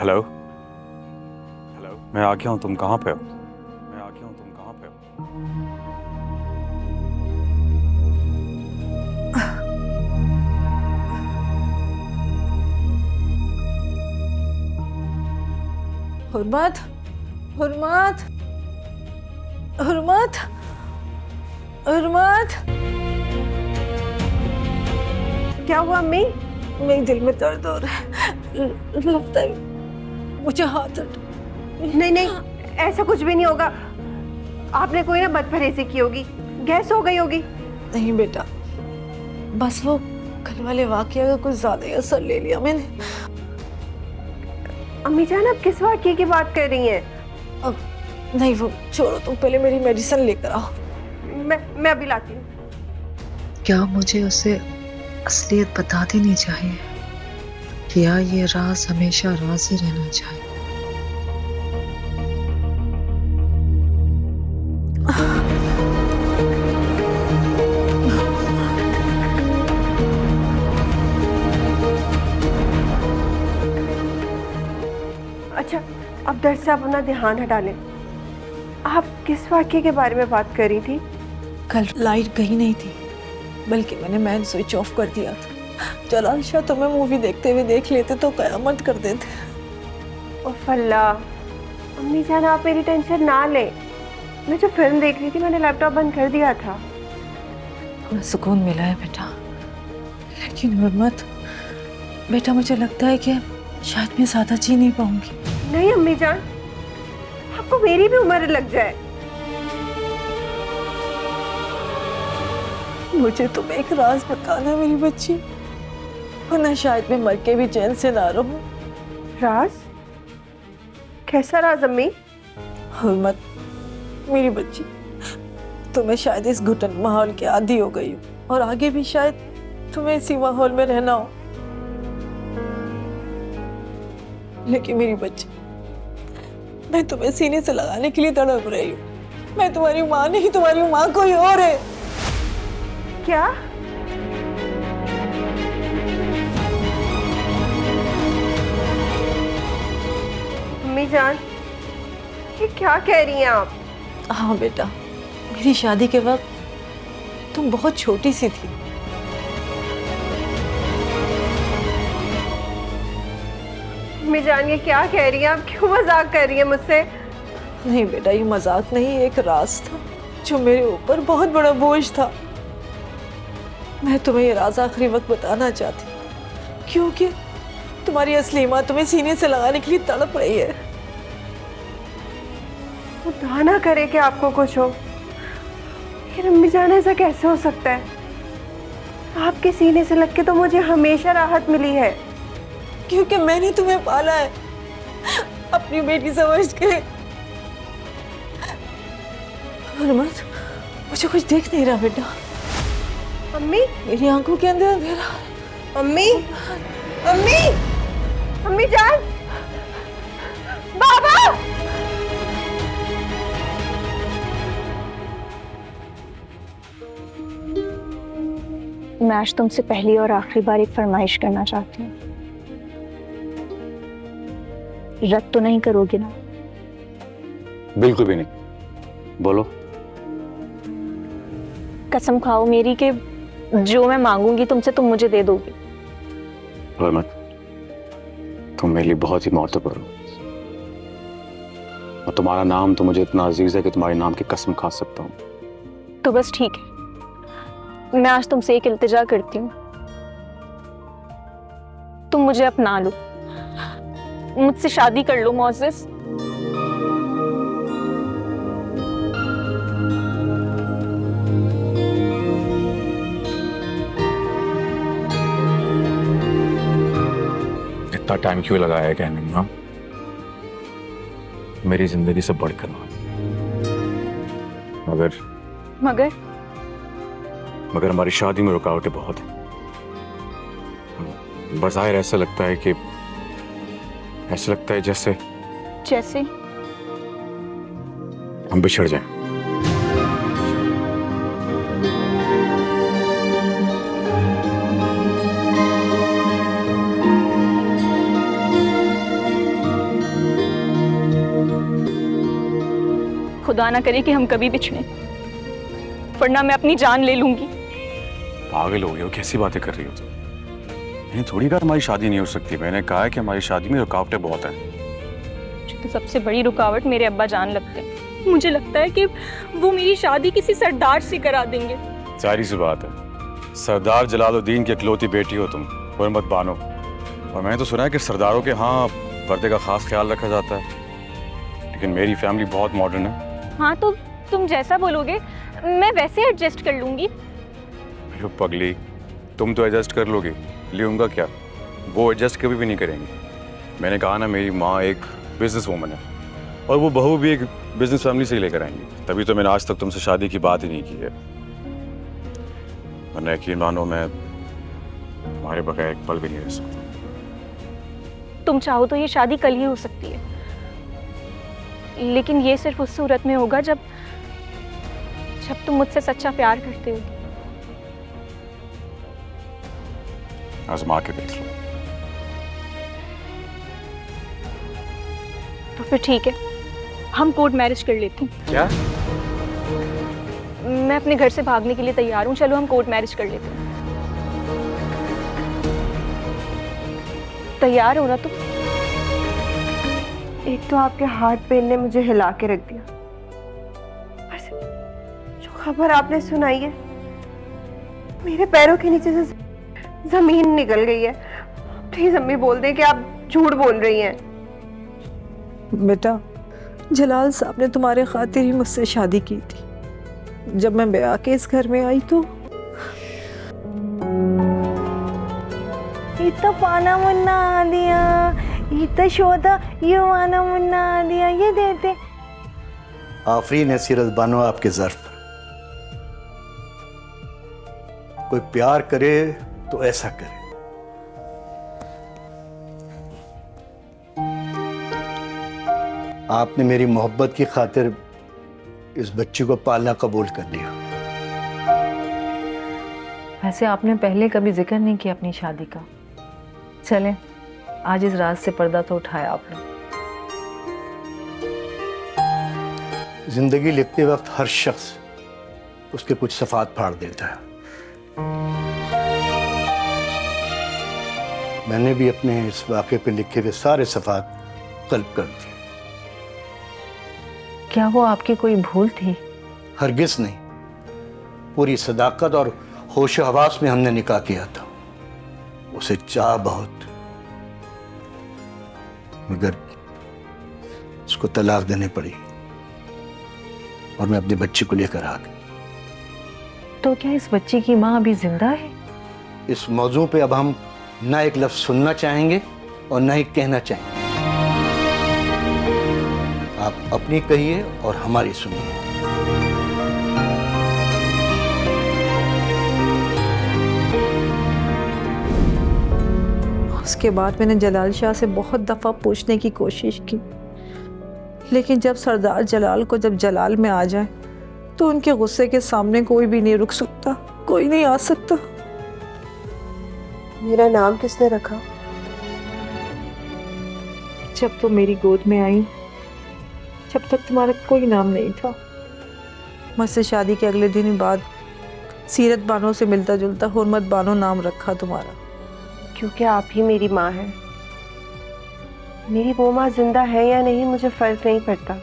Hello. Hello, मैं आ गया हूँ। तुम कहाँ पे हो? मैं आ गया हूँ। तुम कहाँ पे हो? हुर्मत, हुर्मत, हुर्मत, हुर्मत। क्या हुआ अम्मी? मेरे दिल में दर्द हो रहा है। लगता है मुझे हाथ हट। नहीं नहीं, ऐसा कुछ भी नहीं होगा। आपने कोई ना बदपरहेजी की होगी, गैस हो गई होगी। नहीं बेटा, बस वो कल वाले वाकये का कुछ ज्यादा ही असर ले लिया मैंने। अम्मी जान, आप किस वाकये की बात कर रही हैं? अब नहीं, वो छोड़ो, तुम पहले मेरी मेडिसिन लेकर आओ। मैं अभी लाती हूँ। क्या मुझे उसे असलियत बता देनी चाहिए या ये राज हमेशा राज ही रहना चाहिए? अच्छा, अब दर्द से आप अपना ध्यान हटा लें। आप किस वाकये के बारे में बात कर रही थी? कल लाइट गई नहीं थी, बल्कि मैंने मैन स्विच ऑफ कर दिया था। जलाल शाह तुम्हें मूवी देखते हुए देख लेते तो कयामत कर देते। उफ अल्लाह, अम्मी जान आप मेरी टेंशन ना लें। मैं जो फिल्म देख रही थी, मैंने लैपटॉप बंद कर दिया था। थोड़ा सुकून मिला है बेटा, लेकिन हुर्मत बेटा, मुझे लगता है कि शायद मैं ज्यादा जी नहीं पाऊंगी। नहीं अम्मी जान, आपको मेरी भी उम्र लग जाए। मुझे तुम एक राज बताना मेरी बच्ची, वरना शायद मैं मर के भी चैन से ना रहूं। राज? कैसा राज अम्मी? हुर्मत मेरी बच्ची, तुम्हें शायद इस घुटन माहौल के आदी हो गई हो और आगे भी शायद तुम्हें इसी माहौल में रहना हो। लेकिन मेरी बच्ची, मैं तुम्हें सीने से लगाने के लिए तड़प रही हूँ। मैं तुम्हारी माँ नहीं, तुम्हारी माँ कोई और है। क्या? अम्मी जान, ये क्या कह रही हैं आप? हाँ बेटा, मेरी शादी के वक्त तुम बहुत छोटी सी थी। अम्मी जान, ये क्या कह रही हैं आप? क्यों मजाक कर रही हैं मुझसे? नहीं बेटा, ये मजाक नहीं, एक राज था जो मेरे ऊपर बहुत बड़ा बोझ था। मैं तुम्हें ये राज आखिरी वक्त बताना चाहती हूँ, क्योंकि तुम्हारी असली माँ तुम्हें सीने से लगाने के लिए तड़प रही है। खुदा ना करे कि आपको कुछ हो, लेकिन अम्मी जान ऐसा कैसे हो सकता है? आपके सीने से लग के तो मुझे हमेशा राहत मिली है। क्योंकि मैंने तुम्हें पाला है अपनी बेटी समझ के। हुर्मत, मुझे कुछ देख नहीं रहा बेटा। अम्मी, मेरी आंखों के अंदर अंधेरा है। अम्मी, अम्मी, अम्मी जान, बाबा! मैं आज तुमसे पहली और आखिरी बार एक फरमाइश करना चाहती हूँ। रद्द तो नहीं करोगे ना? बिल्कुल भी नहीं। बोलो। कसम खाओ मेरी कि जो मैं मांगूंगी तुमसे तुम मुझे दे दोगे। हुर्मत, तुम मेरे लिए बहुत ही महत्वपूर्ण हो और तुम्हारा नाम तो मुझे इतना अजीज है कि तुम्हारे नाम की कसम खा सकता हूँ। तो बस ठीक है, मैं आज तुमसे एक इल्तिजा करती हूँ, तुम मुझे अपना लो, मुझसे शादी कर लो मोअज़्ज़िज़। इतना टाइम क्यों लगाया है कहने में? हाँ, मेरी जिंदगी से बढ़कर हो। मगर मगर मगर हमारी शादी में रुकावटें बहुत हैं। बज़ाहिर ऐसा लगता है जैसे जैसे हम बिछड़ जाएं। खुदा ना करे कि हम कभी बिछड़े, वरना मैं अपनी जान ले लूंगी। पागल हो गए हो, कैसी बातें कर रही हो तुम? नहीं, थोड़ी बार हमारी शादी नहीं हो सकती। मैंने कहा है कि हमारी शादी में रुकावटें बहुत हैं। तो सबसे बड़ी रुकावट मेरे अब्बा जान लगते हैं। मुझे लगता है कि वो मेरी शादी किसी सरदार से करा देंगे। जाहिर सी बात है, सरदार जलालुद्दीन की इकलौती बेटी हो तुम, हुर्मत बानो। और मैंने तो सुना है कि सरदारों के यहाँ पर्दे का खास ख्याल रखा जाता है, लेकिन मेरी फैमिली बहुत मॉडर्न है। हाँ तो तुम जैसा बोलोगे मैं वैसे एडजस्ट कर लूंगी। अरे पगली, तुम तो एडजस्ट कर लोगे, लूँगा क्या? वो एडजस्ट कभी भी नहीं करेंगे। मैंने कहा ना, मेरी माँ एक बिजनेस वूमन है और वो बहू भी एक बिजनेस फैमिली से ही लेकर आएंगी, तभी तो मैंने आज तक तुमसे शादी की बात ही नहीं की है। वरना यकीन मानो, मैं तुम्हारे बगैर एक पल भी नहीं रह सकता। तुम चाहो तो ये शादी कल ही हो सकती है, लेकिन ये सिर्फ उस सूरत में होगा जब तुम मुझसे सच्चा प्यार करते हो। आजमा के देख लो। तो फिर ठीक है, हम कोर्ट मैरिज कर लेते हैं। क्या? मैं अपने घर से भागने के लिए तैयार हूँ, चलो हम कोर्ट मैरिज कर लेते हैं। तैयार हो ना तुम? एक तो आपके हाथ पैर ने मुझे हिला के रख दिया, जो खबर आपने सुनाई है मेरे पैरों के नीचे से जमीन निकल गई है। प्लीज अम्मी बोल दें कि आप झूठ बोल रही हैं। बेटा, जलाल साहब ने तुम्हारे खातिर ही मुझसे शादी की थी। जब मैं ब्याह के इस घर में आई तो इतना पाना मुन्ना आ दिया, इतना शोधा ये माना मुन्ना आ दिया, ये देते। आफरीन है सीरत बानो आपके ज़र्फ पर। कोई प्यार करे तो ऐसा करे। आपने मेरी मोहब्बत की खातिर इस बच्ची को पालना कबूल कर लिया। वैसे आपने पहले कभी जिक्र नहीं किया अपनी शादी का। चलें, आज इस राज से पर्दा तो उठाया आपने। जिंदगी लिखते वक्त हर शख्स उसके कुछ सफ़ात फाड़ देता है। मैंने भी अपने इस वाक़े पे लिखे हुए सारे सफ़ात कल्ब कर दिए। क्या वो आपकी कोई भूल थी? हरगिज़ नहीं, पूरी सदाकत और होश हवास में हमने निकाह किया था। उसे चाह बहुत, मगर उसको तलाक देनी पड़ी और मैं अपनी बच्ची को लेकर आ गया। तो क्या इस बच्ची की माँ अभी जिंदा है? इस मौजू पे अब हम ना एक लफ्ज़ सुनना चाहेंगे और ना ही कहना चाहेंगे। आप अपनी कहिए और हमारी सुनिए। उसके बाद मैंने जलाल शाह से बहुत दफ़ा पूछने की कोशिश की, लेकिन जब सरदार जलाल को जब जलाल में आ जाए तो उनके गुस्से के सामने कोई भी नहीं रुक सकता, कोई नहीं आ सकता। मेरा नाम किसने रखा? जब तुम मेरी गोद में आई, जब तक तुम्हारा कोई नाम नहीं था। मुझसे शादी के अगले दिन बाद सीरत बानो से मिलता जुलता हुर्मत बानो नाम रखा तुम्हारा। क्योंकि आप ही मेरी माँ हैं। मेरी वो माँ जिंदा है या नहीं मुझे फर्क नहीं पड़ता,